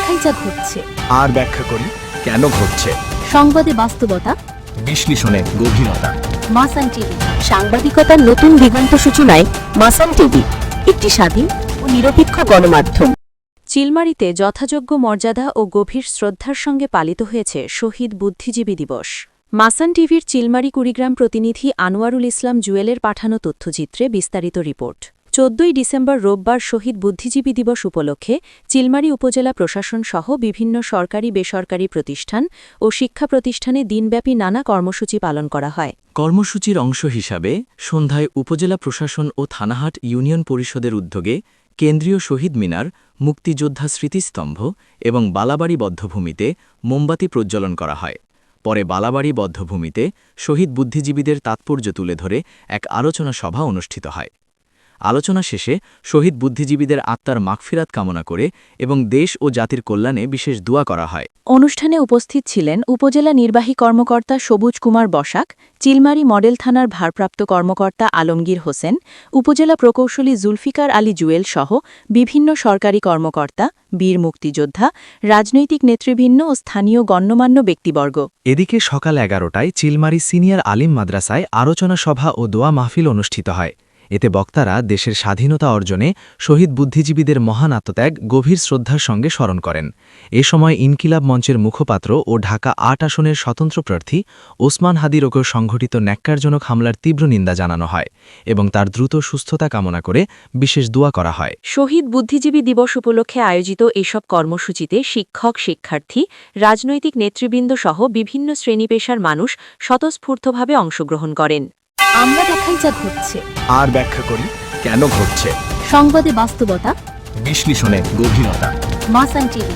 দেখাই যা ঘটছে, আর ব্যাখ্যা করি কেন ঘটছে। সংবাদে বাস্তবতা, বিশ্লেষণে গভীরতা। মাসান টিভি, সাংবাদিকতার নতুন দিগন্ত সূচনায় মাসান টিভি, একটি স্বাধীন ও নিরপেক্ষ গণমাধ্যম। চিলমারিতে যথাযোগ্য মর্যাদা ও গভীর শ্রদ্ধার সঙ্গে পালিত হয়েছে শহীদ বুদ্ধিজীবী দিবস। মাসান টিভির চিলমারি কুড়িগ্রাম প্রতিনিধি আনোয়ারুল ইসলাম জুয়েলের পাঠানো তথ্যচিত্রে বিস্তারিত রিপোর্ট। 14 ডিসেম্বর রোববার শহীদ বুদ্ধিজীবী দিবস উপলক্ষে চিলমারি উপজেলা প্রশাসন সহ বিভিন্ন সরকারি বেসরকারি প্রতিষ্ঠান ও শিক্ষা প্রতিষ্ঠানে দিনব্যাপী নানা কর্মসূচি পালন করা হয়। কর্মসূচির অংশ হিসাবে সন্ধ্যায় উপজেলা প্রশাসন ও থানাহাট ইউনিয়ন পরিষদের উদ্যোগে কেন্দ্রীয় শহীদ মিনার, মুক্তিযোদ্ধা স্মৃতিস্তম্ভ এবং বালাবাড়ি বদ্ধভূমিতে মোমবাতি প্রজ্বলন করা হয়। পরে বালাবাড়ি বদ্ধভূমিতে শহীদ বুদ্ধিজীবীদের তাৎপর্য তুলে ধরে এক আলোচনা সভা অনুষ্ঠিত হয়। আলোচনা শেষে শহীদ বুদ্ধিজীবীদের আত্মার মাগফিরাত কামনা করে এবং দেশ ও জাতির কল্যাণে বিশেষ দোয়া করা হয়। অনুষ্ঠানে উপস্থিত ছিলেন উপজেলা নির্বাহী কর্মকর্তা সবুজ কুমার বসাক, চিলমারি মডেল থানার ভারপ্রাপ্ত কর্মকর্তা আলমগীর হোসেন, উপজেলা প্রকৌশলী জুলফিকার আলী জুয়েল সহ বিভিন্ন সরকারি কর্মকর্তা, বীর মুক্তিযোদ্ধা, রাজনৈতিক নেতৃবৃন্দ ও স্থানীয় গণ্যমান্য ব্যক্তিবর্গ। এদিকে সকাল 11টায় চিলমারি সিনিয়র আলিম মাদ্রাসায় আলোচনা সভা ও দোয়া মাহফিল অনুষ্ঠিত হয়। এতে বক্তারা দেশের স্বাধীনতা অর্জনে শহীদ বুদ্ধিজীবীদের মহান আত্মত্যাগ গভীর শ্রদ্ধার সঙ্গে স্মরণ করেন। এ সময় ইনকিলাব মঞ্চের মুখপাত্র ও ঢাকা ৮ আসনের স্বতন্ত্র প্রার্থী ওসমান হাদির ওপর সংঘটিত ন্যাক্কারজনক হামলার তীব্র নিন্দা জানানো হয় এবং তার দ্রুত সুস্থতা কামনা করে বিশেষ দোয়া করা হয়। শহীদ বুদ্ধিজীবী দিবস উপলক্ষে আয়োজিত এসব কর্মসূচিতে শিক্ষক, শিক্ষার্থী, রাজনৈতিক নেতৃবৃন্দ সহ বিভিন্ন শ্রেণী-পেশার মানুষ স্বতঃস্ফূর্তভাবে অংশগ্রহণ করেন। আমরা দেখাই যা ঘটছে, আর ব্যাখ্যা করি কেন ঘটছে। সংবাদে বাস্তবতা, বিশ্লেষণে গভীরতা। মাসান টিভি।